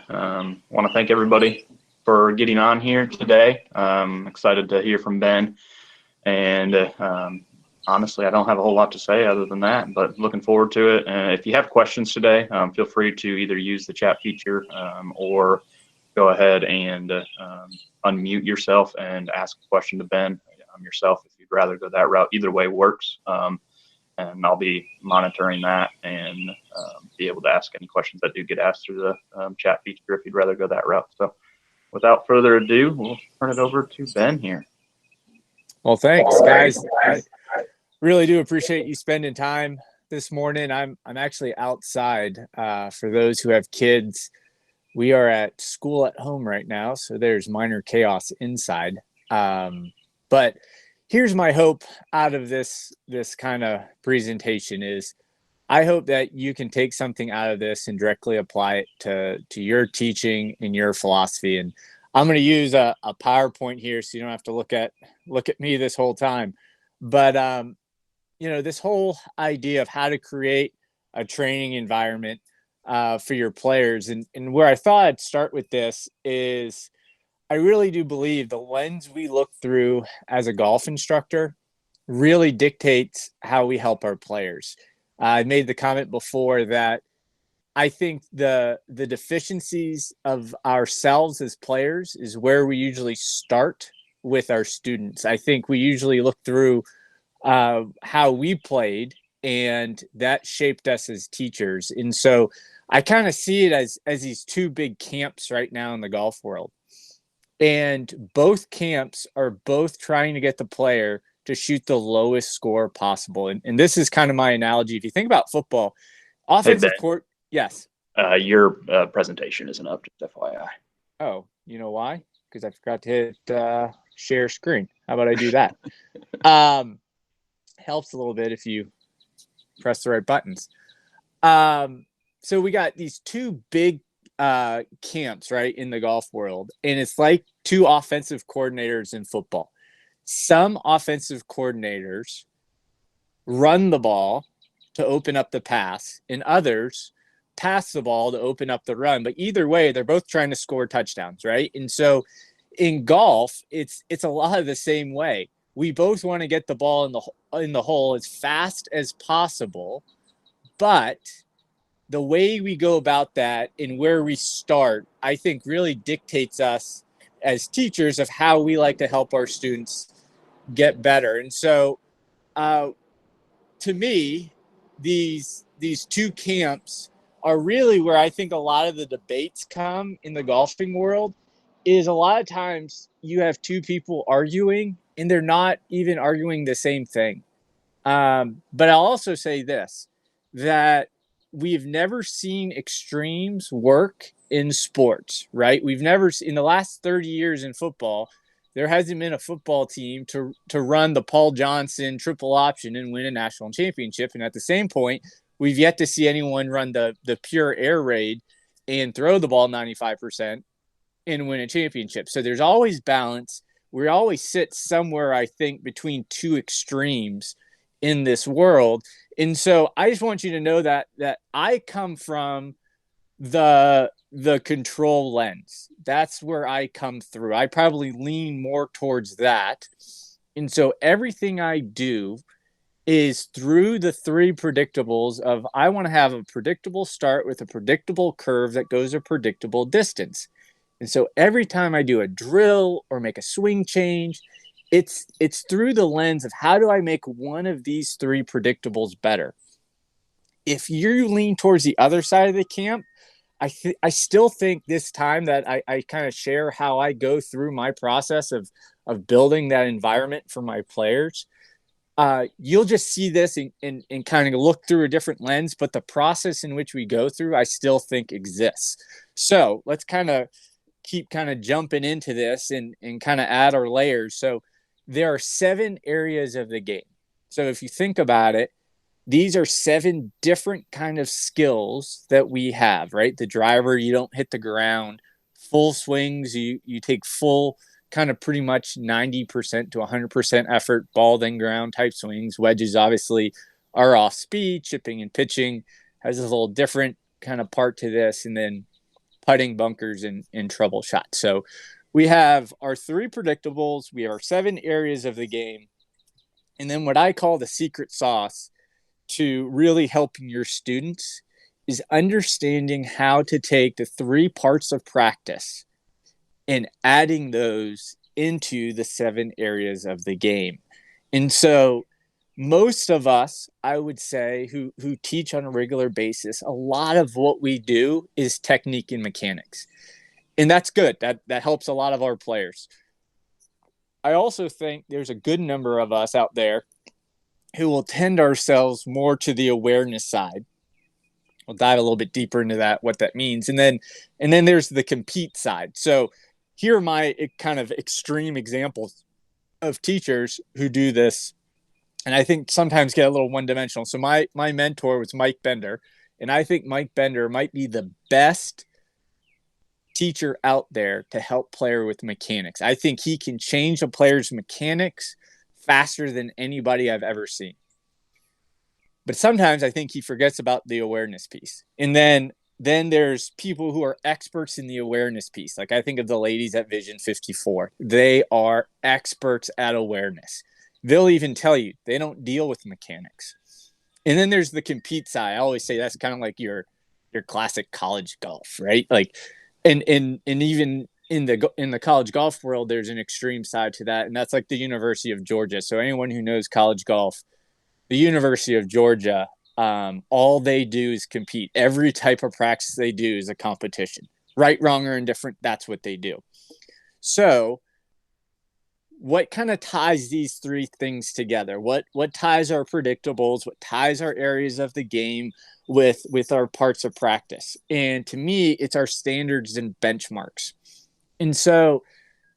Want to thank everybody for getting on here today. Excited to hear from Ben. And honestly, I don't have a whole lot to say other than that, but looking forward to it. If you have questions today, feel free to either use the chat feature or go ahead and unmute yourself and ask a question to Ben yourself if you'd rather go that route. Either way works. And I'll be monitoring that and be able to ask any questions that do get asked through the chat feature if you'd rather go that route. So without further ado, we'll turn it over to Ben here. Well, thanks, guys. I really do appreciate you spending time this morning. I'm actually outside. For those who have kids, we are at school at home right now, so there's minor chaos inside. But here's my hope out of this kind of presentation is I hope that you can take something out of this and directly apply it to your teaching and your philosophy. And I'm going to use a PowerPoint here so you don't have to look at me this whole time. But, this whole idea of how to create a training environment for your players. And where I thought I'd start with this is I really do believe the lens we look through as a golf instructor really dictates how we help our players. I made the comment before that I think the deficiencies of ourselves as players is where we usually start with our students. I think we usually look through how we played, and that shaped us as teachers. And so I kind of see it as these two big camps right now in the golf world. And both camps are both trying to get the player to shoot the lowest score possible. And this is kind of my analogy. If you think about football, offensive court. Yes. Your presentation isn't up, just FYI. Oh, you know why? Because I forgot to hit share screen. How about I do that? Helps a little bit if you press the right buttons. So we got these two big camps, right, in the golf world. And it's like two offensive coordinators in football. Some offensive coordinators run the ball to open up the pass, and others pass the ball to open up the run. But either way, they're both trying to score touchdowns, right? And so in golf, it's a lot of the same way. We both want to get the ball in the hole as fast as possible, but the way we go about that and where we start, I think really dictates us as teachers of how we like to help our students get better. And so to me, these two camps are really where I think a lot of the debates come in the golfing world. Is a lot of times you have two people arguing and they're not even arguing the same thing. But I'll also say this, that we've never seen extremes work in sports, right? We've never, in the last 30 years in football, there hasn't been a football team to run the Paul Johnson triple option and win a national championship. And at the same point, we've yet to see anyone run the pure air raid and throw the ball 95% and win a championship. So there's always balance. We always sit somewhere, I think, between two extremes in this world. And so I just want you to know that I come from the control lens. That's where I come through. I probably lean more towards that. And so everything I do is through the three predictables of I want to have a predictable start with a predictable curve that goes a predictable distance. And so every time I do a drill or make a swing change, it's through the lens of how do I make one of these three predictables better. If you lean towards the other side of the camp, I still think this time that I kind of share how I go through my process of building that environment for my players. You'll just see this and kind of look through a different lens, but the process in which we go through, I still think exists. So let's kind of keep kind of jumping into this and kind of add our layers. So there are 7 areas of the game. So if you think about it, these are 7 different kind of skills that we have, right? The driver, you don't hit the ground. Full swings, you take full kind of pretty much 90% to 100% effort, ball then ground type swings. Wedges obviously are off speed. Chipping and pitching has a little different kind of part to this. And then putting, bunkers, and trouble shots. So we have our 3 predictables, we have our 7 areas of the game, and then what I call the secret sauce to really helping your students is understanding how to take the 3 parts of practice and adding those into the 7 areas of the game. And so most of us, I would say, who teach on a regular basis, a lot of what we do is technique and mechanics. And that's good. That helps a lot of our players. I also think there's a good number of us out there who will tend ourselves more to the awareness side. We'll dive a little bit deeper into that, what that means. And then there's the compete side. So here are my kind of extreme examples of teachers who do this, and I think sometimes get a little one-dimensional. So my mentor was Mike Bender, and I think Mike Bender might be the best teacher out there to help player with mechanics. I think he can change a player's mechanics faster than anybody I've ever seen. But sometimes I think he forgets about the awareness piece. And then there's people who are experts in the awareness piece. Like I think of the ladies at Vision 54. They are experts at awareness. They'll even tell you they don't deal with mechanics. And then there's the compete side. I always say that's kind of like your classic college golf, right? Like, and even in the college golf world, there's an extreme side to that, and that's like the University of Georgia. So anyone who knows college golf, the University of Georgia, all they do is compete. Every type of practice they do is a competition. Right, wrong, or indifferent, that's what they do. So what kind of ties these 3 things together? What ties our predictables? What ties our areas of the game with our parts of practice? And to me, it's our standards and benchmarks. And so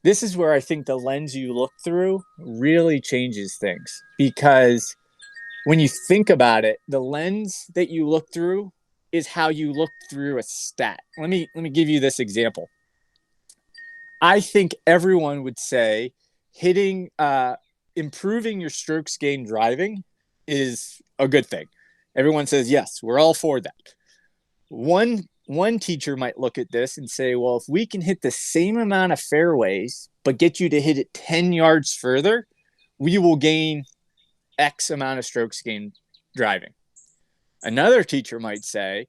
this is where I think the lens you look through really changes things, because when you think about it, the lens that you look through is how you look through a stat. Let me give you this example. I think everyone would say improving your strokes gained driving is a good thing. Everyone says, yes, we're all for that. One teacher might look at this and say, well, if we can hit the same amount of fairways, but get you to hit it 10 yards further, we will gain X amount of strokes gained driving. Another teacher might say,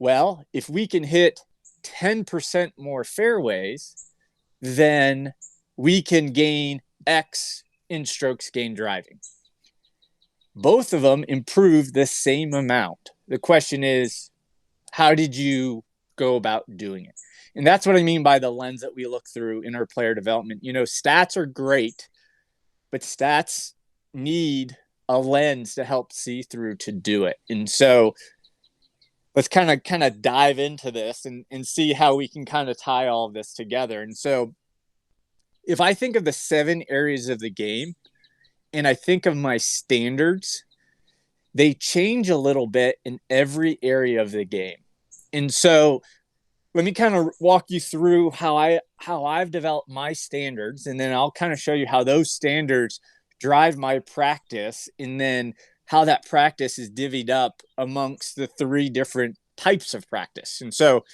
well, if we can hit 10% more fairways, then we can gain X in strokes gained driving. Both of them improve the same amount. The question is, how did you go about doing it? And that's what I mean by the lens that we look through in our player development. You know, stats are great, but stats need a lens to help see through to do it. And so let's kind of dive into this and see how we can kind of tie all of this together. And so if I think of the 7 areas of the game and I think of my standards, they change a little bit in every area of the game. And so let me kind of walk you through how I've developed my standards, and then I'll kind of show you how those standards drive my practice, and then how that practice is divvied up amongst the 3 different types of practice. And so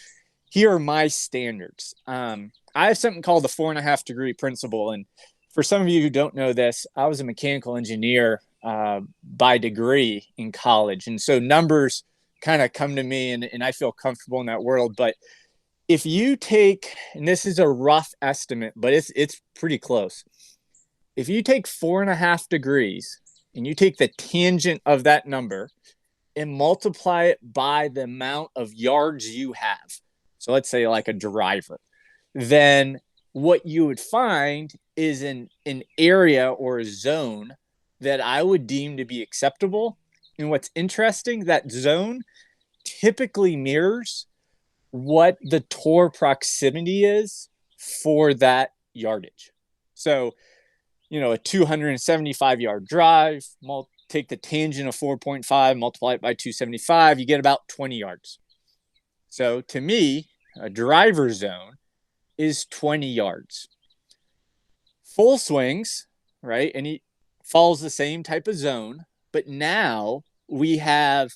here are my standards. I have something called the 4.5 degree principle. And for some of you who don't know this, I was a mechanical engineer by degree in college. And so numbers kind of come to me, and I feel comfortable in that world. But if you take, and this is a rough estimate, but it's pretty close. If you take 4.5 degrees and you take the tangent of that number and multiply it by the amount of yards you have, so let's say like a driver, then what you would find is an area or a zone that I would deem to be acceptable. And what's interesting, that zone typically mirrors what the tour proximity is for that yardage. So, you know, a 275 yard drive, take the tangent of 4.5, multiply it by 275, you get about 20 yards. So to me, a driver zone is 20 yards. Full swings, right? And he follows the same type of zone, but now we have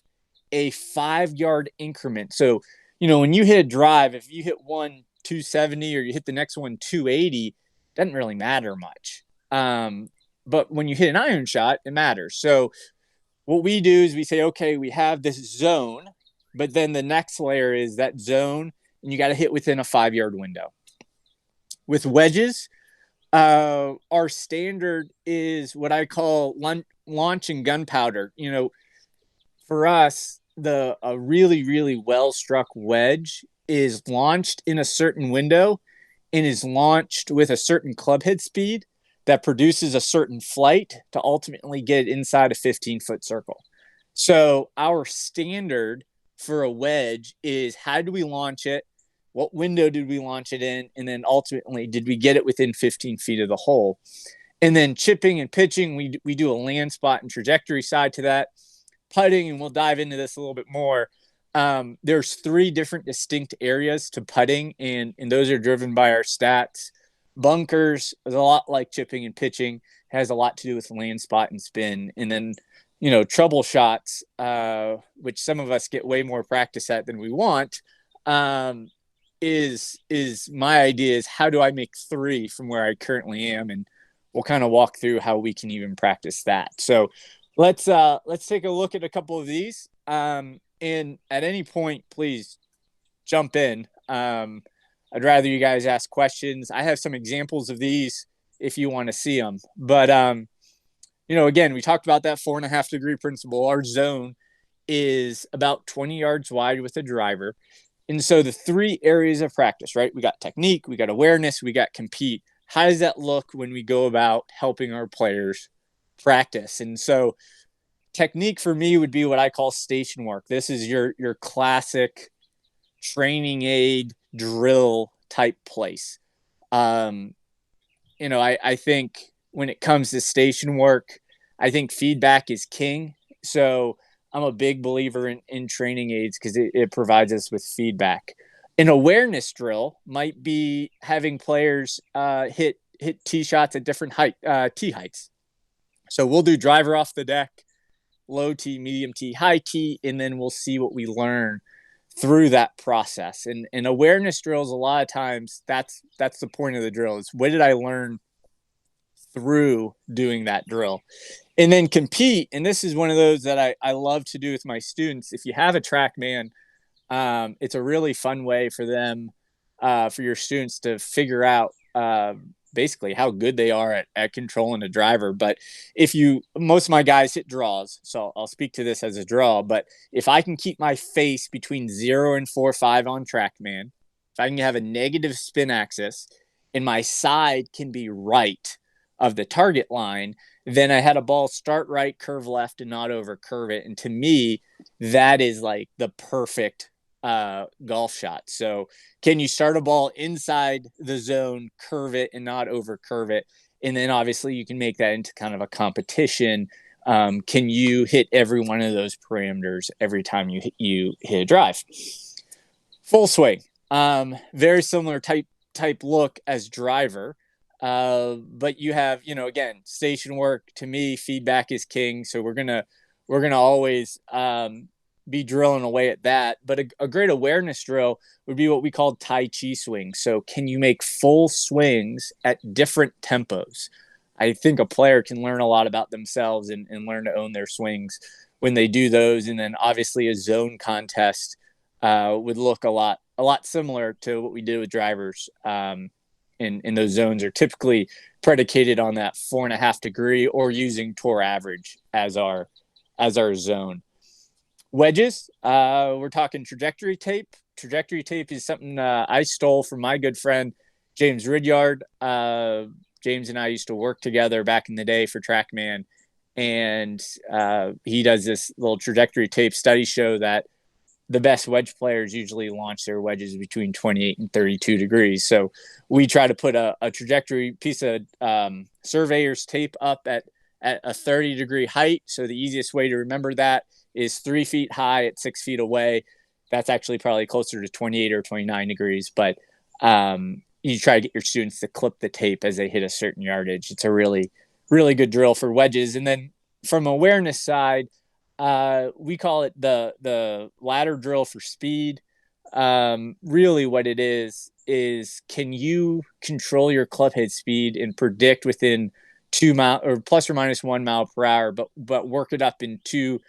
a 5 yard increment. So when you hit a drive, if you hit one 270 or you hit the next one 280, doesn't really matter much. But when you hit an iron shot, it matters. So what we do is we say, okay, we have this zone, but then the next layer is that zone, and you got to hit within a 5-yard window. With wedges, our standard is what I call launch and gunpowder. For us, a really, really well struck wedge is launched in a certain window and is launched with a certain club head speed that produces a certain flight to ultimately get inside a 15-foot circle. So our standard for a wedge is, how do we launch it? What window did we launch it in? And then ultimately, did we get it within 15 feet of the hole? And then chipping and pitching, we do a land spot and trajectory side to that. Putting, and we'll dive into this a little bit more. There's 3 different distinct areas to putting, and those are driven by our stats. Bunkers is a lot like chipping and pitching, has a lot to do with land spot and spin. And then, trouble shots, which some of us get way more practice at than we want, is my idea is, how do I make 3 from where I currently am? And we'll kind of walk through how we can even practice that. So let's take a look at a couple of these. And at any point, please jump in. I'd rather you guys ask questions. I have some examples of these if you want to see them. But, again, we talked about that 4.5 degree principle. Our zone is about 20 yards wide with a driver. And so the 3 areas of practice, right? We got technique, we got awareness, we got compete. How does that look when we go about helping our players practice? And so technique for me would be what I call station work. This is your classic training aid drill type place. I think when it comes to station work, I think feedback is king. So I'm a big believer in training aids because it provides us with feedback. An awareness drill might be having players hit tee shots at different tee heights. So we'll do driver off the deck, low tee, medium tee, high tee, and then we'll see what we learn through that process. And awareness drills, a lot of times, that's the point of the drill, is what did I learn through doing that drill? And then compete, and this is one of those that I love to do with my students. If you have a TrackMan, it's a really fun way for them, for your students to figure out basically how good they are at controlling a driver. But most of my guys hit draws, so I'll speak to this as a draw. But if I can keep my face between 0 and 4.5 on TrackMan, if I can have a negative spin axis and my side can be right of the target line, then I had a ball start right, curve left, and not over curve it. And to me, that is like the perfect golf shot. So can you start a ball inside the zone, curve it, and not over curve it? And then obviously you can make that into kind of a competition. Can you hit every one of those parameters every time you hit a drive? Full swing, very similar type look as driver. But you have, again, station work. To me, feedback is king. So we're gonna always be drilling away at that. But a great awareness drill would be what we call Tai Chi swings. So can you make full swings at different tempos? I think a player can learn a lot about themselves and learn to own their swings when they do those. And then obviously a zone contest would look a lot similar to what we did with drivers. And those zones are typically predicated on that 4.5 degree or using tour average as our zone. Wedges, we're talking trajectory tape. Trajectory tape is something I stole from my good friend James Ridyard. James and I used to work together back in the day for TrackMan, and he does this little trajectory tape. Studies show that the best wedge players usually launch their wedges between 28 and 32 degrees. So we try to put a trajectory piece of surveyor's tape up at a 30-degree height. So the easiest way to remember that is 3 feet high at 6 feet away. That's actually probably closer to 28 or 29 degrees. But you try to get your students to clip the tape as they hit a certain yardage. It's a really, really good drill for wedges. And then from awareness side, we call it the ladder drill for speed. really what it is can you control your club head speed and predict within 2 mile or plus or minus 1 mile per hour, but work it up in 2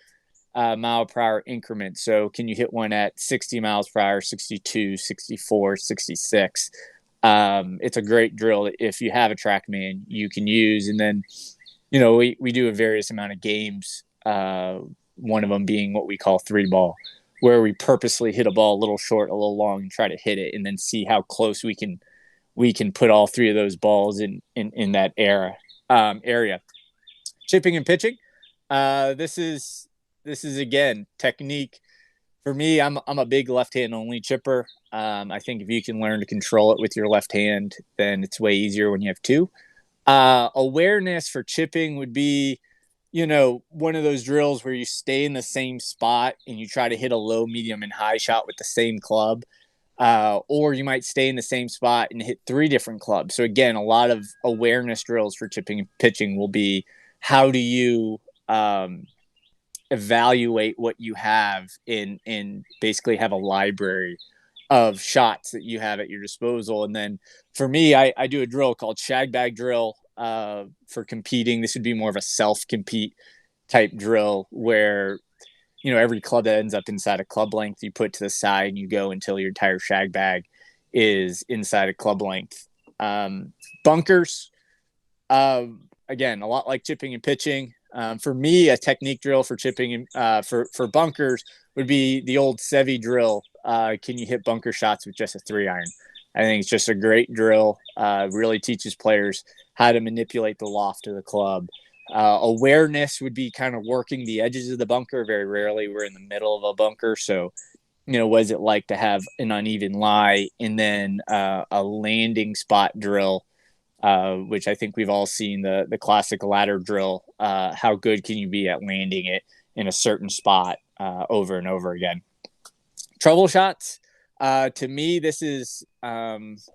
mile per hour increments. So can you hit one at 60 miles per hour, 62, 64, 66? It's a great drill if you have a TrackMan you can use. And then, we do a various amount of games. One of them being what we call 3 ball, where we purposely hit a ball a little short, a little long, and try to hit it, and then see how close we can put all 3 of those balls in that area. Chipping and pitching. This is again technique. For me, I'm a big left hand only chipper. I think if you can learn to control it with your left hand, then it's way easier when you have 2. Awareness for chipping would be, one of those drills where you stay in the same spot and you try to hit a low, medium, and high shot with the same club. Or you might stay in the same spot and hit 3 different clubs. So again, a lot of awareness drills for chipping and pitching will be, how do you evaluate what you have and basically have a library of shots that you have at your disposal. And then for me, I do a drill called shag bag drill for competing. This would be more of a self-compete type drill where, every club that ends up inside a club length, you put to the side and you go until your entire shag bag is inside a club length. Bunkers, again, a lot like chipping and pitching. For me, a technique drill for chipping and for bunkers would be the old Sevi drill. Can you hit bunker shots with just a 3-iron? I think it's just a great drill. Really teaches players how to manipulate the loft of the club. Awareness would be kind of working the edges of the bunker. Very rarely we're in the middle of a bunker. So, what is it like to have an uneven lie? And then a landing spot drill, which I think we've all seen, the classic ladder drill. How good can you be at landing it in a certain spot over and over again? Trouble shots. To me, this is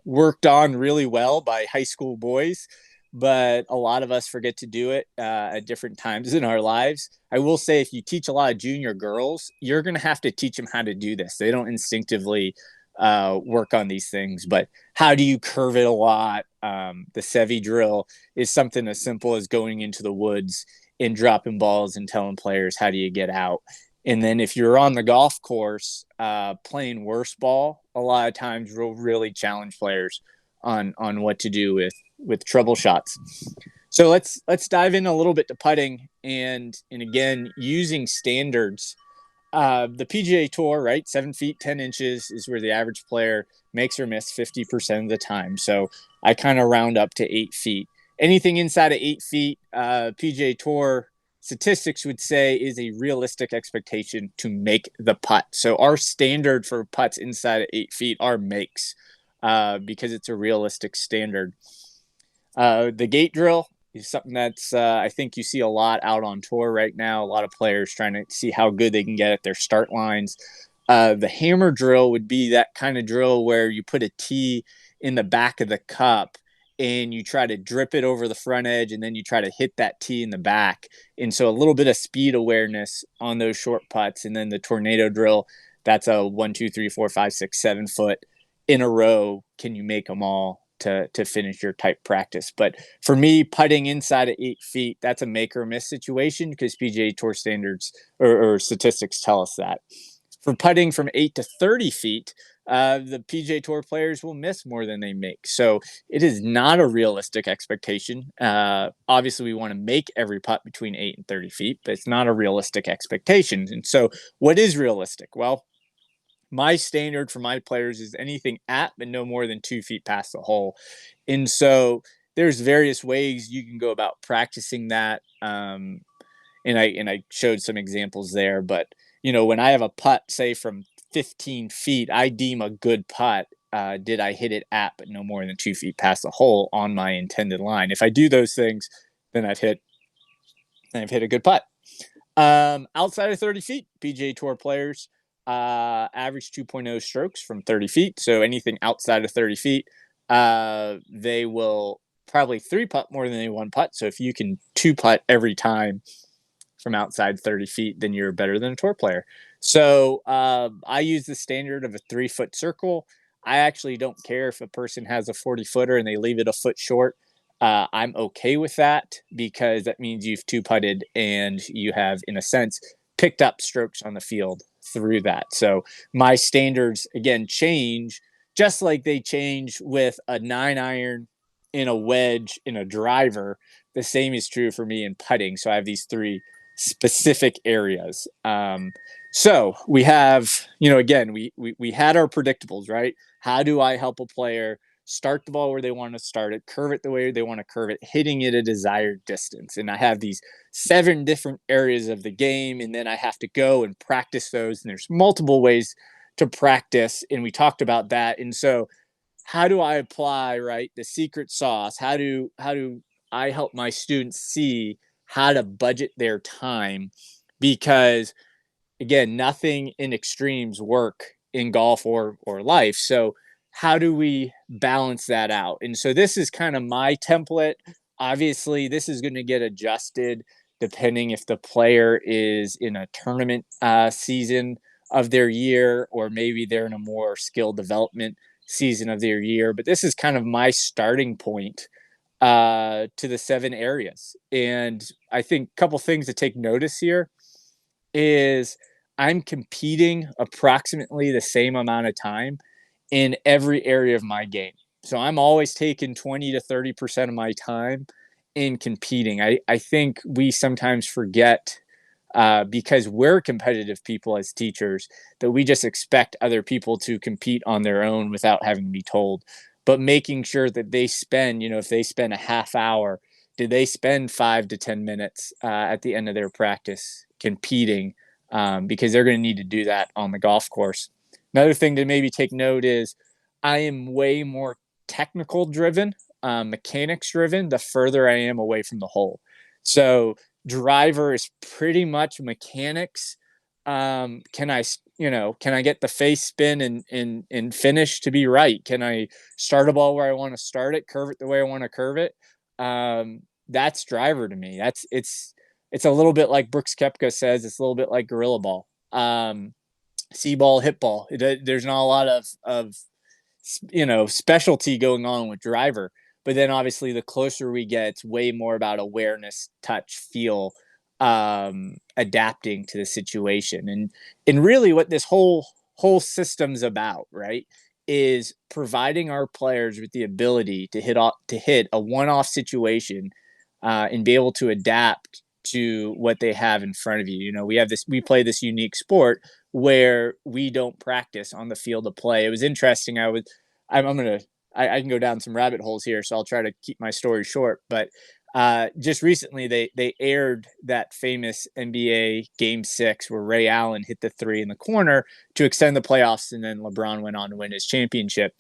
worked on really well by high school boys, but a lot of us forget to do it at different times in our lives. I will say, if you teach a lot of junior girls, you're going to have to teach them how to do this. They don't instinctively work on these things, but how do you curve it a lot? The Sevi drill is something as simple as going into the woods and dropping balls and telling players, how do you get out? And then if you're on the golf course, playing worse ball, a lot of times will really challenge players on what to do with trouble shots. So let's dive in a little bit to putting and again, using standards. The PGA Tour, right? 7 feet, 10 inches is where the average player makes or miss 50% of the time. So I kind of round up to 8 feet. Anything inside of 8 feet, PGA Tour statistics would say is a realistic expectation to make the putt. So our standard for putts inside of 8 feet are makes, because it's a realistic standard. The gate drill is something that's I think you see a lot out on tour right now. A lot of players trying to see how good they can get at their start lines. The hammer drill would be that kind of drill where you put a tee in the back of the cup and you try to drip it over the front edge, and then you try to hit that tee in the back. And so a little bit of speed awareness on those short putts. And then the tornado drill, that's a 1, 2, 3, 4, 5, 6, 7 foot in a row. Can you make them all to finish your type practice? But for me, putting inside of 8 feet, that's a make or miss situation, because PGA Tour standards or statistics tell us that. For putting from 8 to 30 feet, the PGA Tour players will miss more than they make. So it is not a realistic expectation. Obviously, we want to make every putt between 8 and 30 feet, but it's not a realistic expectation. And so what is realistic? Well, my standard for my players is anything at but no more than 2 feet past the hole. And so there's various ways you can go about practicing that. And I showed some examples there, but when I have a putt, say from 15 feet, I deem a good putt. Did I hit it at but no more than 2 feet past the hole on my intended line? If I do those things, then I've hit a good putt. Outside of 30 feet, PGA Tour players average 2.0 strokes from 30 feet. So anything outside of 30 feet, they will probably 3-putt more than they 1-putt. So if you can 2-putt every time from outside 30 feet, then you're better than a tour player. So I use the standard of a 3-foot circle. I actually don't care if a person has a 40-footer and they leave it a foot short. I'm okay with that because that means you've two putted and you have, in a sense, picked up strokes on the field through that. So my standards, again, change just like they change with a 9-iron in a wedge in a driver. The same is true for me in putting. So I have these three specific areas. So we have, again, we had our predictables, right? How do I help a player start the ball where they want to start it, curve it the way they want to curve it, hitting it a desired distance? And I have these 7 different areas of the game, and then I have to go and practice those. And there's multiple ways to practice, and we talked about that. And so, how do I apply, right, the secret sauce? How do I help my students see how to budget their time? Because again, nothing in extremes work in golf or life. So how do we balance that out? And so this is kind of my template. Obviously, this is going to get adjusted depending if the player is in a tournament season of their year, or maybe they're in a more skill development season of their year. But this is kind of my starting point to the 7 areas. And I think a couple things to take notice here is I'm competing approximately the same amount of time in every area of my game. So I'm always taking 20 to 30% of my time in competing. I think we sometimes forget, because we're competitive people as teachers, that we just expect other people to compete on their own without having to be told. But making sure that they spend, if they spend a half hour, do they spend 5 to 10 minutes at the end of their practice competing? Because they're going to need to do that on the golf course. Another thing to maybe take note is I am way more technical driven, mechanics driven, the further I am away from the hole. So driver is pretty much mechanics. Can I get the face spin and finish to be right? Can I start a ball where I want to start it, curve it the way I want to curve it? That's driver to me. It's a little bit like Brooks Koepka says. It's a little bit like gorilla ball. See ball, hit ball. There's not a lot of specialty going on with driver. But then obviously the closer we get, it's way more about awareness, touch, feel, adapting to the situation. And really what this whole system's about, right, is providing our players with the ability to hit a one-off situation, and be able to adapt to what they have in front of you. We play this unique sport where we don't practice on the field of play. It was interesting. I can go down some rabbit holes here, so I'll try to keep my story short. But just recently, they aired that famous NBA Game 6 where Ray Allen hit the 3 in the corner to extend the playoffs, and then LeBron went on to win his championship.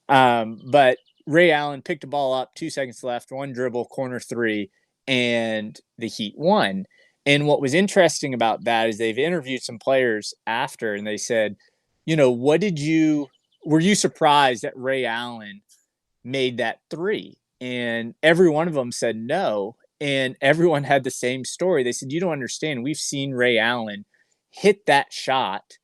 But Ray Allen picked a ball up, 2 seconds left, one dribble, corner 3, and the Heat won. And what was interesting about that is they've interviewed some players after, and they said, were you surprised that Ray Allen made that 3? And every one of them said no. And everyone had the same story. They said, you don't understand. We've seen Ray Allen hit that shot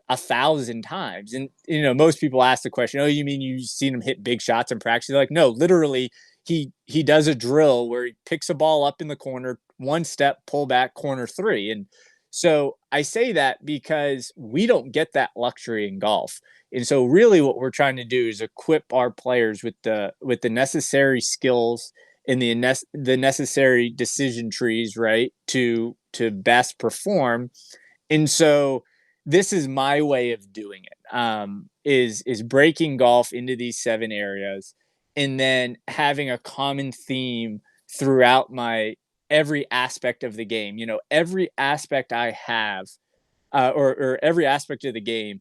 1,000 times. And, most people ask the question, oh, you mean you've seen him hit big shots in practice? They're like, no, literally, he does a drill where he picks a ball up in the corner, one step, pull back, corner 3. And so I say that because we don't get that luxury in golf. And so really what we're trying to do is equip our players with the necessary skills and the necessary decision trees, right, to best perform. And so this is my way of doing it, is breaking golf into these 7 areas and then having a common theme throughout my every aspect of the game. Every aspect I have, or every aspect of the game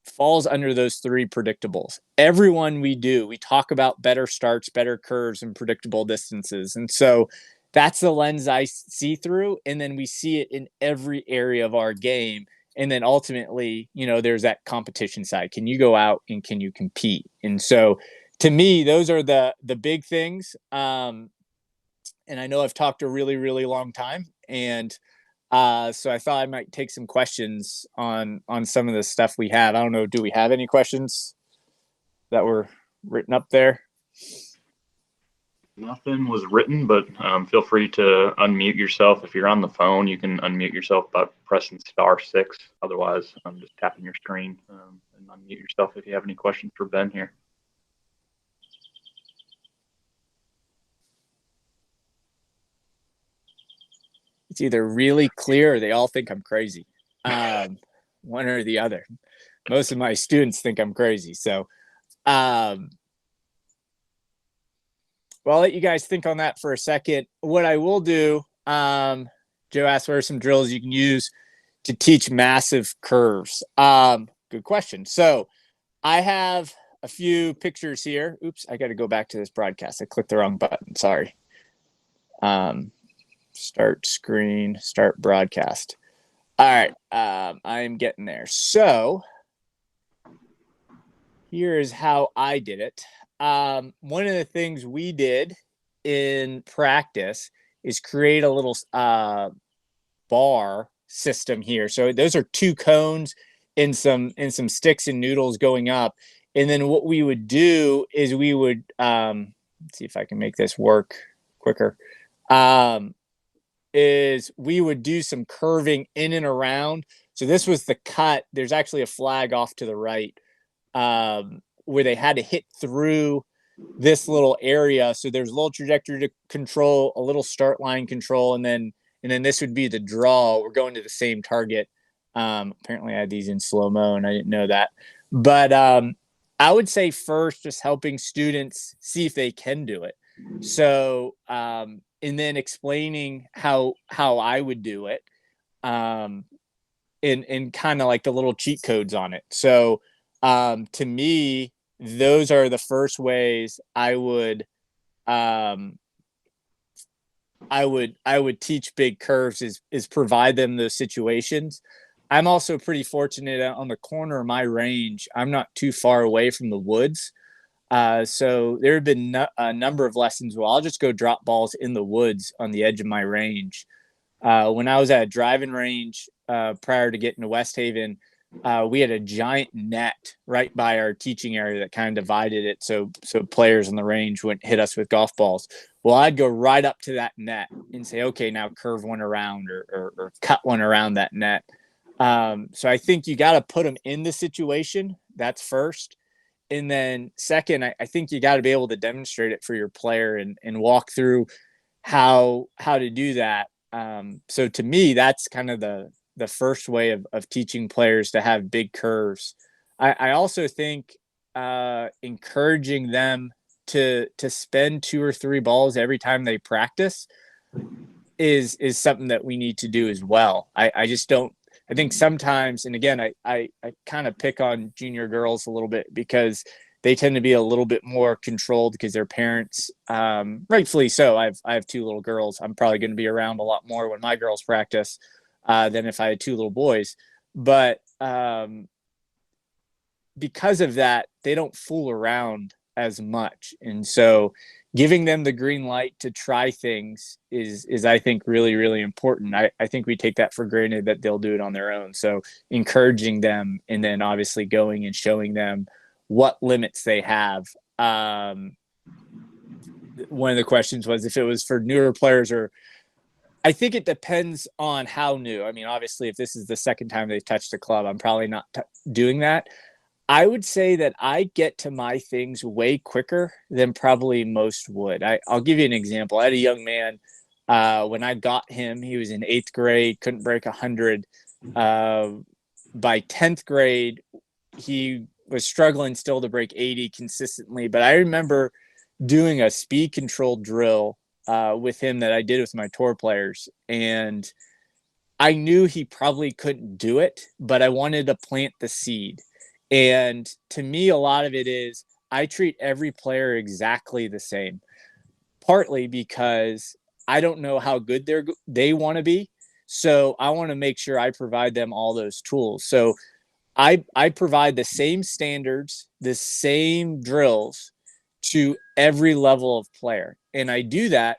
falls under those 3 predictables. Everyone we talk about better starts, better curves, and predictable distances. And so that's the lens I see through. And then we see it in every area of our game. And then ultimately, there's that competition side. Can you go out and can you compete? And so to me, those are the big things. And I know I've talked a really, really long time, and So I thought I might take some questions on some of the stuff we have. I don't know. Do we have any questions that were written up there? Nothing was written, but feel free to unmute yourself. If you're on the phone, you can unmute yourself by pressing *6. Otherwise, I'm just tapping your screen and unmute yourself if you have any questions for Ben here. It's either really clear or they all think I'm crazy. One or the other. Most of my students think I'm crazy. So, well, I'll let you guys think on that for a second. What I will do, Joe asked what are some drills you can use to teach massive curves. Good question. So I have a few pictures here. Oops, I got to go back to this broadcast. I clicked the wrong button. Sorry. Start screen, start broadcast. All right, I am getting there. So here is how I did it. One of the things we did in practice is create a little bar system here. So those are 2 cones and some sticks and noodles going up. And then what we would do is we would let's see if I can make this work quicker. Is we would do some curving in and around. So this was the cut. There's actually a flag off to the right where they had to hit through this little area. So there's a little trajectory to control, a little start line control, and then this would be the draw. We're going to the same target. Apparently I had these in slow-mo and I didn't know that. But I would say first just helping students see if they can do it. So and then explaining how I would do it, and kind of like the little cheat codes on it. So to me, those are the first ways I would teach big curves is provide them those situations. I'm also pretty fortunate on the corner of my range. I'm not too far away from the woods. So there have been a number of lessons where I'll just go drop balls in the woods on the edge of my range. When I was at a driving range prior to getting to West Haven, we had a giant net right by our teaching area that kind of divided it so players on the range wouldn't hit us with golf balls. Well, I'd go right up to that net and say, okay, now curve one around or cut one around that net. So I think you got to put them in the situation. That's first. And then second, I think you got to be able to demonstrate it for your player and walk through how to do that. So to me, that's kind of the first way of teaching players to have big curves. I also think encouraging them to spend 2 or 3 balls every time they practice is something that we need to do as well. I just don't. I think sometimes, and again, I kind of pick on junior girls a little bit because they tend to be a little bit more controlled because their parents, rightfully so. I have 2 little girls. I'm probably going to be around a lot more when my girls practice than if I had 2 little boys. But because of that, they don't fool around as much. And so giving them the green light to try things is I think really, really important. I think we take that for granted that they'll do it on their own. So encouraging them and then obviously going and showing them what limits they have. One of the questions was if it was for newer players or I think it depends on how new. I mean, obviously if this is the second time they've touched the club, I'm probably not doing that. I would say that I get to my things way quicker than probably most would. I'll give you an example. I had a young man when I got him, he was in 8th grade, couldn't break 100. By 10th grade, he was struggling still to break 80 consistently. But I remember doing a speed control drill with him that I did with my tour players. And I knew he probably couldn't do it, but I wanted to plant the seed. And to me, a lot of it is I treat every player exactly the same, partly because I don't know how good they want to be. So I want to make sure I provide them all those tools. So I provide the same standards, the same drills to every level of player. And I do that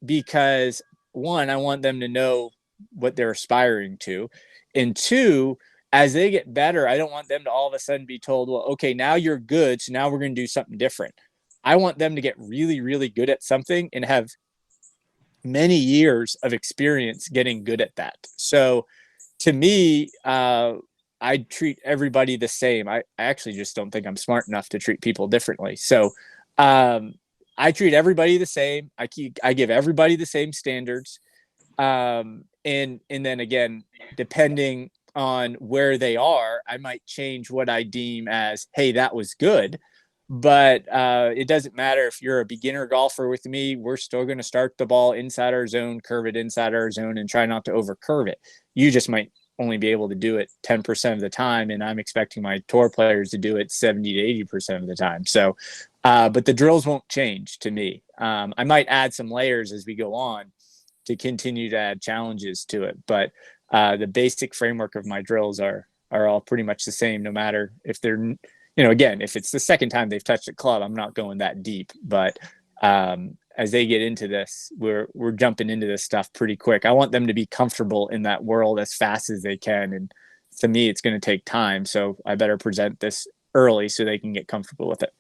because, one, I want them to know what they're aspiring to. And two, as they get better, I don't want them to all of a sudden be told, well, okay, now you're good, so now we're going to do something different. I want them to get really, really good at something and have many years of experience getting good at that. So to me, I treat everybody the same. I actually just don't think I'm smart enough to treat people differently. So I treat everybody the same. I give everybody the same standards. And then again, depending on where they are, I might change what I deem as, hey, that was good. But it doesn't matter if you're a beginner golfer with me. We're still going to start the ball inside our zone, curve it inside our zone, and try not to over curve it. You just might only be able to do it 10% of the time, and I'm expecting my tour players to do it 70 to 80% of the time. So, but the drills won't change to me. I might add some layers as we go on to continue to add challenges to it, but the basic framework of my drills are all pretty much the same, no matter if they're, again, if it's the second time they've touched a club, I'm not going that deep. But as they get into this, we're jumping into this stuff pretty quick. I want them to be comfortable in that world as fast as they can. And to me, it's going to take time. So I better present this early so they can get comfortable with it.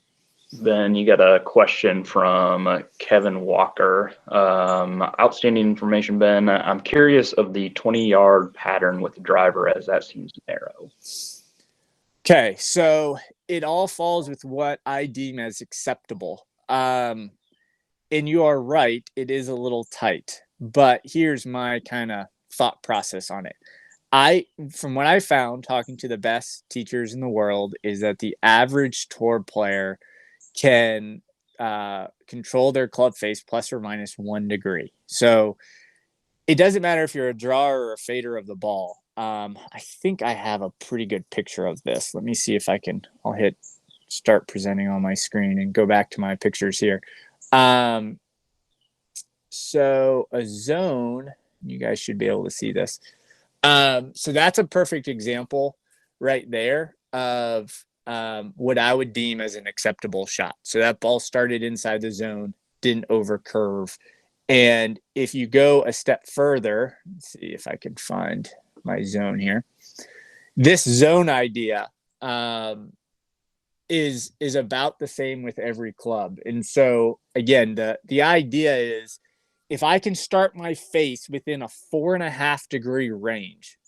Then you got a question from Kevin Walker. Outstanding information, Ben. I'm curious of the 20-yard pattern with the driver, as that seems narrow. Okay, so it all falls with what I deem as acceptable. And you are right, it is a little tight. But here's my kind of thought process on it. From what I found talking to the best teachers in the world, is that the average tour player can control their club face plus or minus 1 degree. So it doesn't matter if you're a drawer or a fader of the ball. I think I have a pretty good picture of this. Let me see if I'll hit start presenting on my screen and go back to my pictures here. So a zone, you guys should be able to see this. So that's a perfect example right there of what I would deem as an acceptable shot. So that ball started inside the zone, didn't over curve. And if you go a step further, let's see if I can find my zone here. This zone idea is about the same with every club. And so again, the idea is if I can start my face within a 4.5 degree range,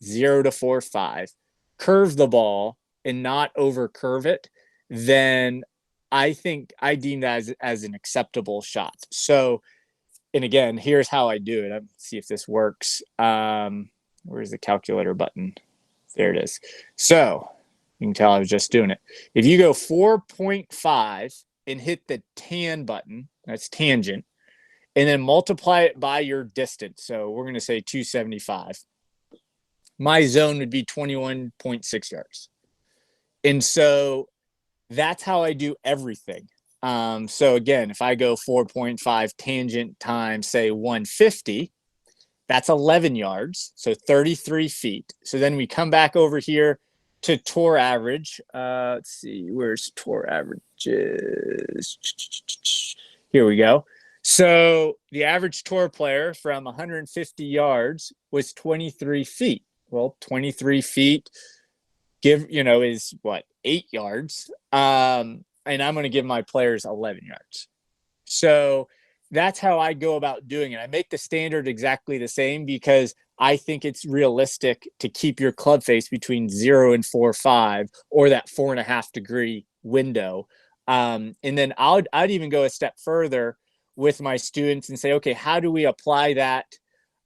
0 to 4.5, curve the ball and not over curve it, then I think I deem that as an acceptable shot. So, and again, here's how I do it. Let's see if this works. Where's the calculator button? There it is. So you can tell I was just doing it. If you go 4.5 and hit the tan button, that's tangent, and then multiply it by your distance. So we're going to say 275. My zone would be 21.6 yards. And so that's how I do everything. So again, if I go 4.5 tangent times, say, 150, that's 11 yards, so 33 feet. So then we come back over here to tour average. Let's see, where's tour averages? Here we go. So the average tour player from 150 yards was 23 feet. Well, 23 feet is what, 8 yards. And I'm going to give my players 11 yards. So that's how I go about doing it. I make the standard exactly the same because I think it's realistic to keep your club face between 0 and 4.5 or that 4.5 degree window. And then I'd even go a step further with my students and say, okay, how do we apply that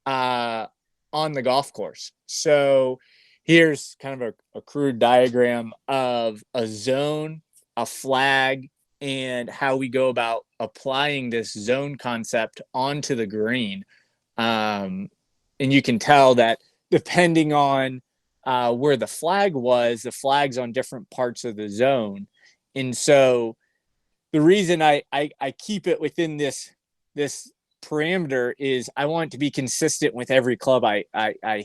on the golf course? So here's kind of a crude diagram of a zone, a flag, and how we go about applying this zone concept onto the green. And you can tell that depending on where the flag was, the flag's on different parts of the zone. And so the reason I keep it within this parameter is I want it to be consistent with every club I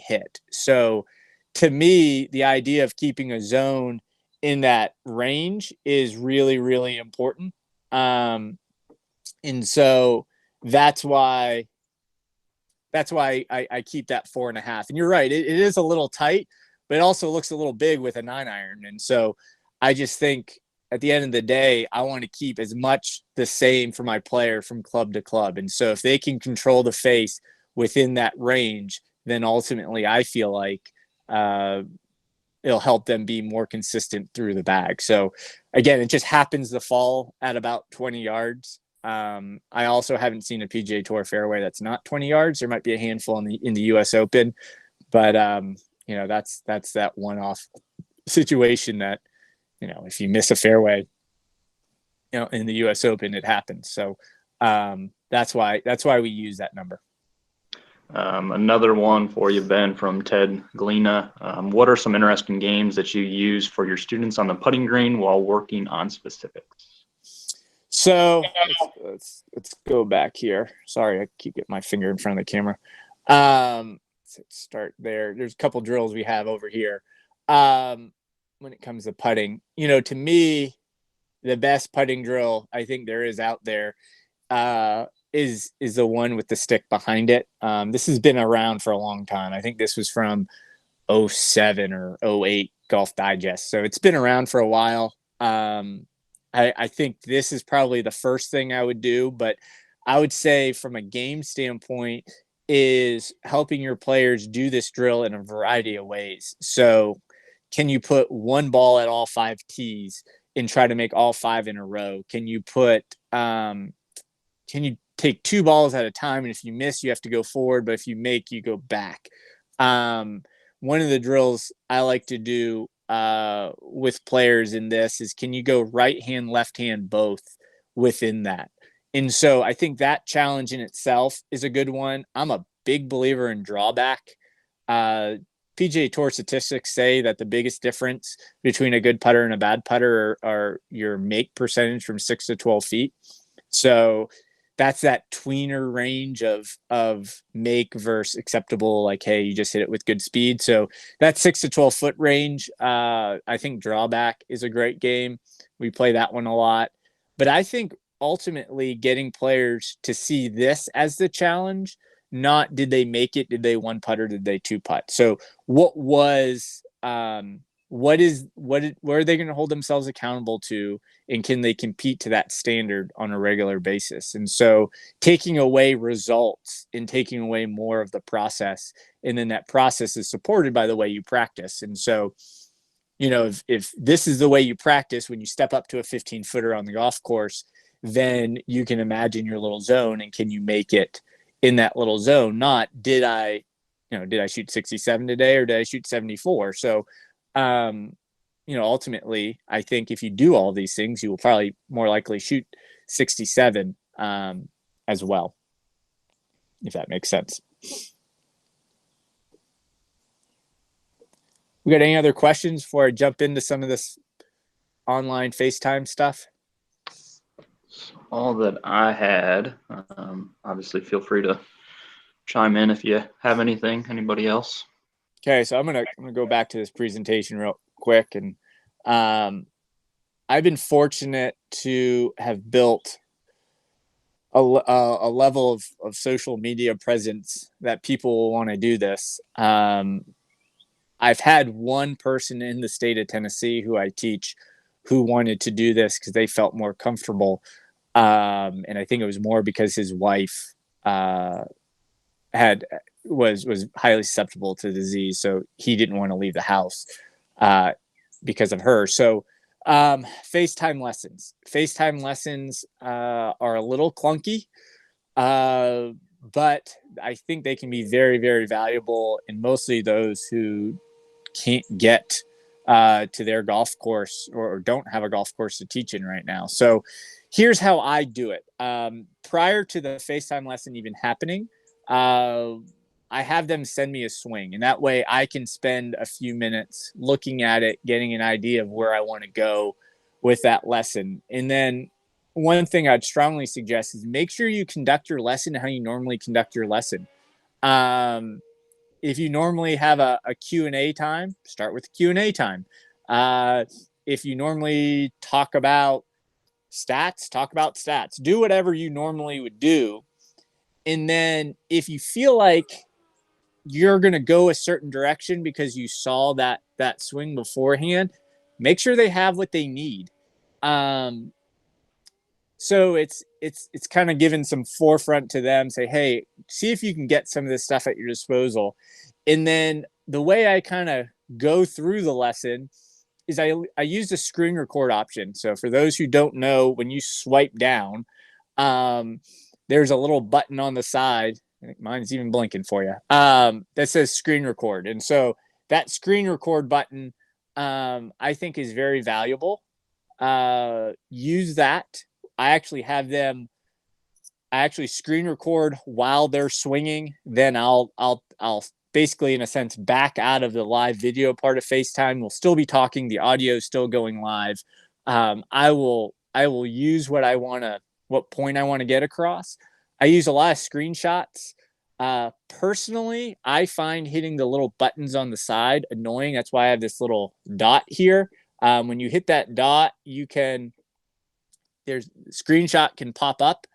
hit. So to me, the idea of keeping a zone in that range is really, really important. And so that's why that's why I keep that 4.5. And you're right, it is a little tight, but it also looks a little big with a 9-iron. And so I just think at the end of the day, I want to keep as much the same for my player from club to club. And so if they can control the face within that range, then ultimately I feel like it'll help them be more consistent through the bag. So again, it just happens to fall at about 20 yards. I also haven't seen a PGA Tour fairway that's not 20 yards. There might be a handful in the US Open, but that's that one-off situation that, if you miss a fairway, in the US Open, it happens. So that's why we use that number. Another one for you, Ben, from Ted Glena. What are some interesting games that you use for your students on the putting green while working on specifics? So let's go back here. Sorry, I keep getting my finger in front of the camera. Let's start there. There's a couple drills we have over here. When it comes to putting, to me, the best putting drill I think there is out there is the one with the stick behind it. This has been around for a long time. I think this was from 07 or 08 Golf Digest. So it's been around for a while. I think this is probably the first thing I would do, but I would say from a game standpoint is helping your players do this drill in a variety of ways. So can you put one ball at all 5 tees and try to make all 5 in a row? Can you take 2 balls at a time, and if you miss, you have to go forward, but if you make, you go back? One of the drills I like to do with players in this is, can you go right hand, left hand, both within that? And so I think that challenge in itself is a good one. I'm a big believer in drawback. PGA Tour statistics say that the biggest difference between a good putter and a bad putter are your make percentage from 6 to 12 feet. So that's that tweener range of make versus acceptable, like, hey, you just hit it with good speed. So that 6 to 12 foot range, I think drawback is a great game. We play that one a lot. But I think ultimately getting players to see this as the challenge, not did they make it, did they 1 putt, or did they 2 putt? So what are they going to hold themselves accountable to, and can they compete to that standard on a regular basis? And so taking away results and taking away more of the process, and then that process is supported by the way you practice. And so, if this is the way you practice when you step up to a 15-footer on the golf course, then you can imagine your little zone, and can you make it in that little zone? Not did I shoot 67 today, or did I shoot 74? So ultimately, I think if you do all these things, you will probably more likely shoot 67 as well, if that makes sense. We got any other questions before I jump into some of this online FaceTime stuff? All that I had. Obviously, feel free to chime in if you have anything. Anybody else? Okay, so I'm gonna go back to this presentation real quick, and I've been fortunate to have built a level of social media presence that people will want to do this. I've had one person in the state of Tennessee who I teach who wanted to do this because they felt more comfortable, and I think it was more because his wife was highly susceptible to the disease, so he didn't want to leave the house because of her. So FaceTime lessons are a little clunky, but I think they can be very, very valuable, and mostly those who can't get to their golf course or don't have a golf course to teach in right now. So here's how I do it. Prior to the FaceTime lesson even happening, I have them send me a swing, and that way I can spend a few minutes looking at it, getting an idea of where I want to go with that lesson. And then one thing I'd strongly suggest is make sure you conduct your lesson how you normally conduct your lesson. If you normally have a Q&A time, start with Q&A time. If you normally talk about stats, talk about stats. Do whatever you normally would do. And then if you feel like you're going to go a certain direction because you saw that swing beforehand, make sure they have what they need. Um, so it's kind of giving some forefront to them. Say, hey, see if you can get some of this stuff at your disposal. And then the way I kind of go through the lesson is I use the screen record option. So for those who don't know, when you swipe down, um, there's a little button on the side. I think mine's even blinking for you. That says screen record. And so that screen record button, I think is very valuable. Use that. I actually have them. I actually screen record while they're swinging. Then I'll basically, in a sense, back out of the live video part of FaceTime. We'll still be talking. The audio is still going live. I will use what point I want to get across. I use a lot of screenshots. Personally, I find hitting the little buttons on the side annoying. That's why I have this little dot here. When you hit that dot, there's screenshot can pop up.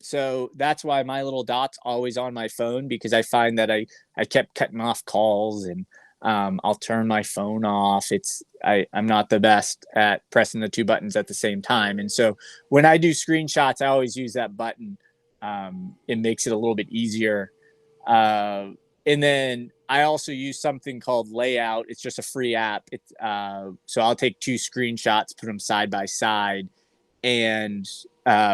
So that's why my little dot's always on my phone, because I find that I kept cutting off calls, and I'll turn my phone off. I'm not the best at pressing the two buttons at the same time. And so when I do screenshots, I always use that button. It makes it a little bit easier. And then I also use something called Layout. It's just a free app. So I'll take two screenshots, put them side by side, and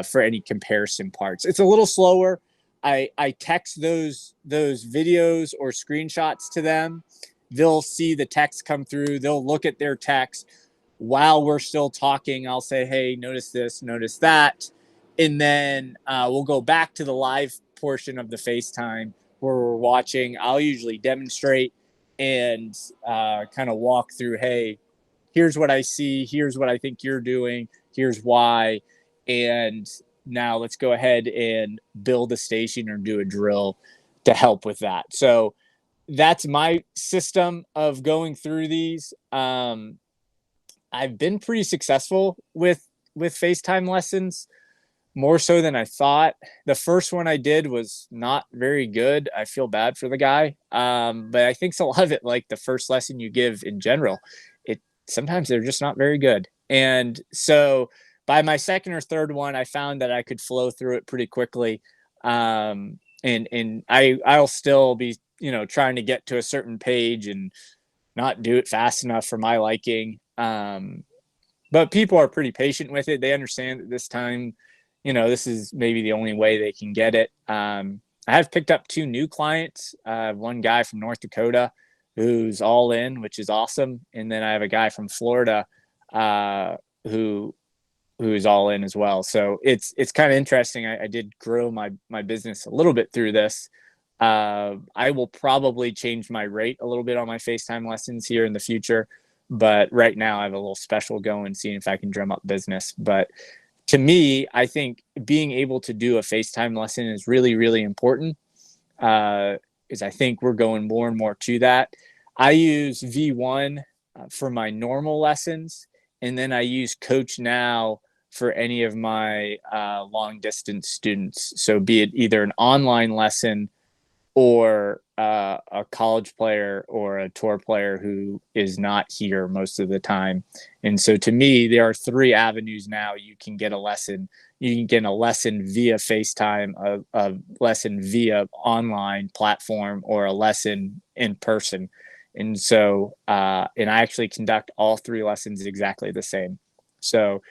for any comparison parts. It's a little slower. I text those videos or screenshots to them. They'll see the text come through. They'll look at their text while we're still talking. I'll say, hey, notice this, notice that. And then we'll go back to the live portion of the FaceTime where we're watching. I'll usually demonstrate and kind of walk through, hey, here's what I see. Here's what I think you're doing. Here's why. And now let's go ahead and build a station or do a drill to help with that. So that's my system of going through these. I've been pretty successful with FaceTime lessons, more so than I thought. The first one I did was not very good. I feel bad for the guy. But I think a lot of it, like the first lesson you give in general, sometimes they're just not very good. And so by my second or third one, I found that I could flow through it pretty quickly. And I'll still be, trying to get to a certain page and not do it fast enough for my liking. But people are pretty patient with it. They understand that this time, this is maybe the only way they can get it. I have picked up two new clients. One guy from North Dakota who's all in, which is awesome. And then I have a guy from Florida who's all in as well. So it's kind of interesting. I did grow my business a little bit through this. I will probably change my rate a little bit on my FaceTime lessons here in the future. But right now I have a little special going, seeing if I can drum up business. But to me, I think being able to do a FaceTime lesson is really, really important. Is I think we're going more and more to that. I use V1 for my normal lessons, and then I use Coach Now for any of my long distance students. So be it either an online lesson or a college player or a tour player who is not here most of the time. And so to me, there are three avenues now you can get a lesson. You can get a lesson via FaceTime, a lesson via online platform, or a lesson in person. And so, and I actually conduct all three lessons exactly the same. So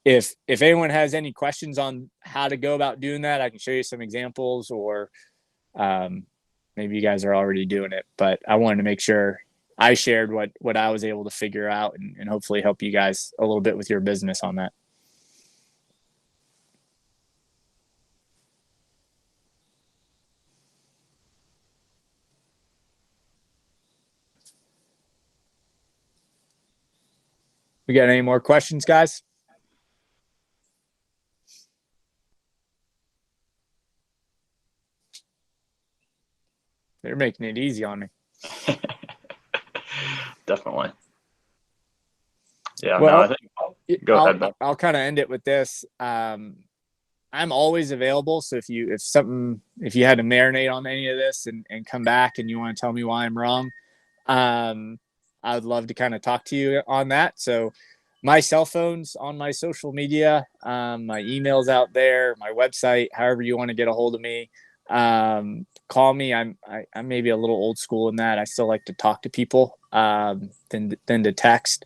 if anyone has any questions on how to go about doing that, I can show you some examples, or maybe you guys are already doing it, but I wanted to make sure I shared what I was able to figure out, and hopefully help you guys a little bit with your business on that. We got any more questions, guys? They're making it easy on me. Definitely. Yeah. Well, no, I think. Go ahead, Ben. I'll kind of end it with this. I'm always available. So if you had to marinate on any of this and come back and you want to tell me why I'm wrong, I would love to kind of talk to you on that. So my cell phone's on my social media, my email's out there, my website, however you want to get a hold of me. Call me. I'm maybe a little old school in that. I still like to talk to people than to text.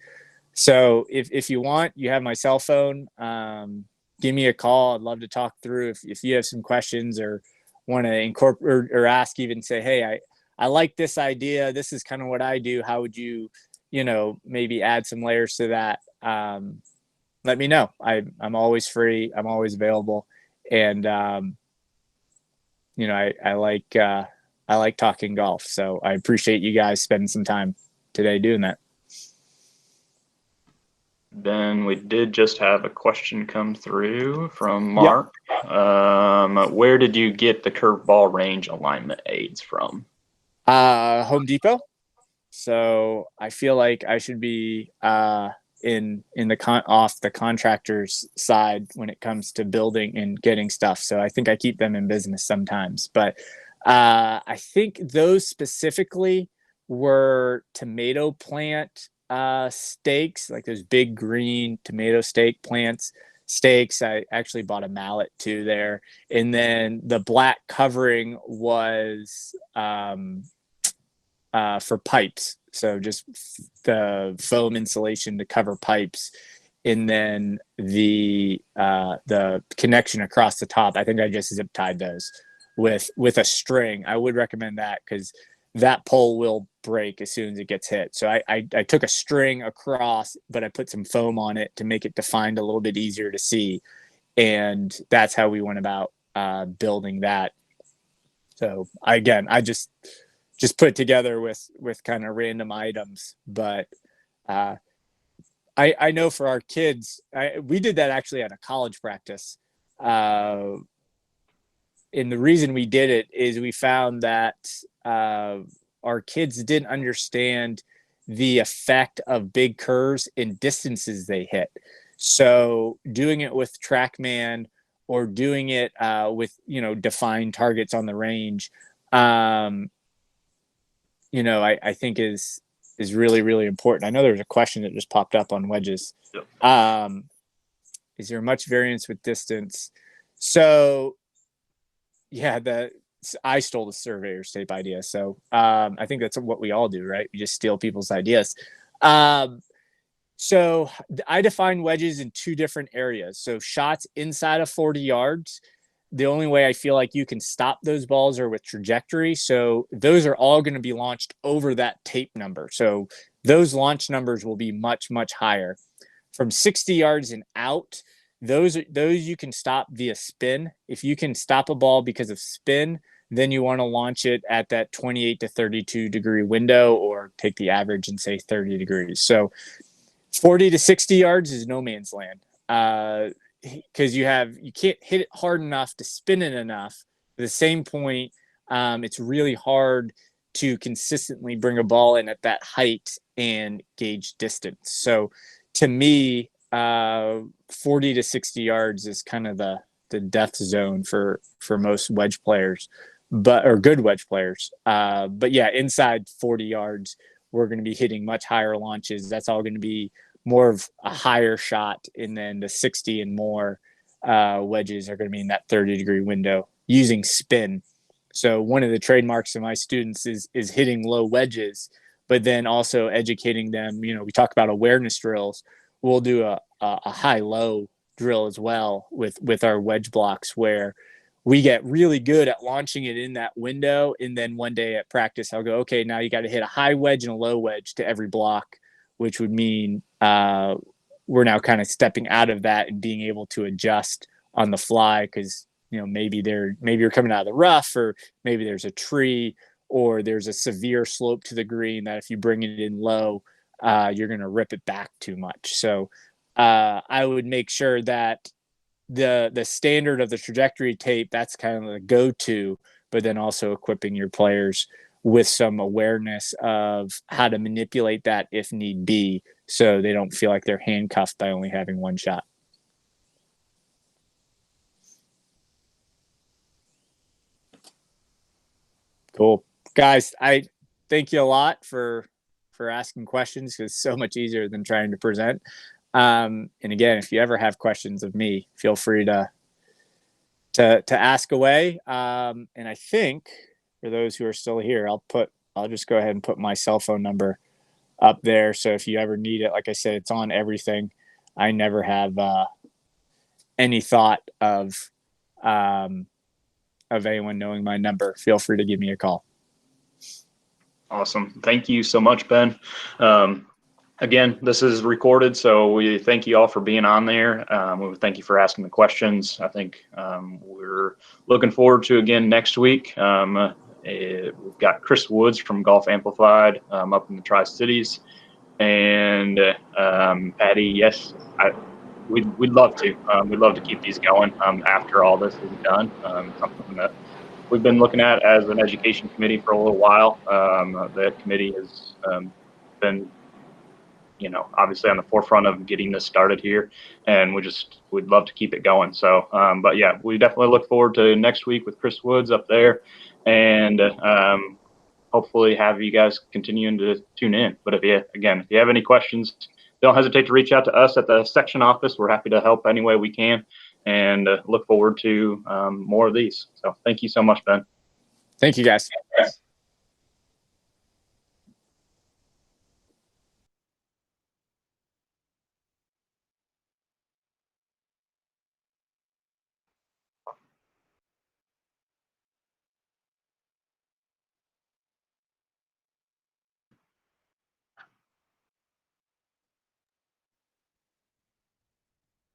So if you want, you have my cell phone. Give me a call. I'd love to talk through if you have some questions or want to incorporate or ask, even say, hey, I like this idea. This is kind of what I do. How would you, maybe add some layers to that? Let me know. I'm always free. I'm always available. And, I like talking golf. So I appreciate you guys spending some time today doing that. Ben, we did just have a question come through from Mark. Yep. Where did you get the curveball range alignment aids from? Home Depot. So I feel like I should be in the off the contractor's side when it comes to building and getting stuff. So I think I keep them in business sometimes. But I think those specifically were tomato plant stakes, like those big green tomato stake plants. Stakes. I actually bought a mallet too there. And then the black covering was for pipes. So just the foam insulation to cover pipes. And then the connection across the top, I think I just zip tied those with a string. I would recommend that because that pole will break as soon as it gets hit. So I took a string across, but I put some foam on it to make it defined a little bit easier to see. And that's how we went about building that. So I just put it together with kind of random items. But I know for our kids, we did that actually at a college practice. And the reason we did it is we found that our kids didn't understand the effect of big curves and distances they hit. So doing it with TrackMan or doing it with, defined targets on the range, I think is really, really important. I know there's a question that just popped up on wedges. Yep. Is there much variance with distance? So yeah, I stole the surveyor's tape idea. So I think that's what we all do, right? We just steal people's ideas. So I define wedges in two different areas. So shots inside of 40 yards. The only way I feel like you can stop those balls are with trajectory. So those are all going to be launched over that tape number. So those launch numbers will be much, much higher. From 60 yards and out, those you can stop via spin. If you can stop a ball because of spin, then you want to launch it at that 28 to 32 degree window, or take the average and say 30 degrees. So 40 to 60 yards is no man's land. Because you can't hit it hard enough to spin it enough. At the same point, it's really hard to consistently bring a ball in at that height and gauge distance. So to me, 40 to 60 yards is kind of the death zone for most wedge players, or good wedge players. But yeah, inside 40 yards, we're going to be hitting much higher launches. That's all going to be more of a higher shot, and then the 60 and more wedges are going to be in that 30 degree window using spin. So one of the trademarks of my students is hitting low wedges, but then also educating them. We talk about awareness drills. We'll do a high-low drill as well with our wedge blocks, where we get really good at launching it in that window. And then one day at practice, I'll go, okay, now you got to hit a high wedge and a low wedge to every block, which would mean we're now kind of stepping out of that and being able to adjust on the fly. Because, maybe you're coming out of the rough, or maybe there's a tree, or there's a severe slope to the green that if you bring it in low, you're going to rip it back too much. So I would make sure that the standard of the trajectory tape, that's kind of the go-to, but then also equipping your players with some awareness of how to manipulate that if need be, so they don't feel like they're handcuffed by only having one shot. Cool. Guys, I thank you a lot for asking questions, because it's so much easier than trying to present. And again, if you ever have questions of me, feel free to ask away. And I think for those who are still here, I'll just go ahead and put my cell phone number up there. So if you ever need it, like I said, it's on everything. I never have any thought of anyone knowing my number. Feel free to give me a call. Awesome. Thank you so much, Ben. Again, this is recorded, so we thank you all for being on there. We thank you for asking the questions. I think we're looking forward to again next week. We've got Chris Woods from Golf Amplified up in the Tri-Cities, and Patty. Yes, we'd love to. We'd love to keep these going after all this is done. Something that we've been looking at as an education committee for a little while. The committee has been, obviously on the forefront of getting this started here, and we'd love to keep it going. So, but yeah, we definitely look forward to next week with Chris Woods up there, and hopefully have you guys continuing to tune in. But if you have any questions, don't hesitate to reach out to us at the section office. We're happy to help any way we can, and look forward to more of these. So thank you so much, Ben. Thank you, guys.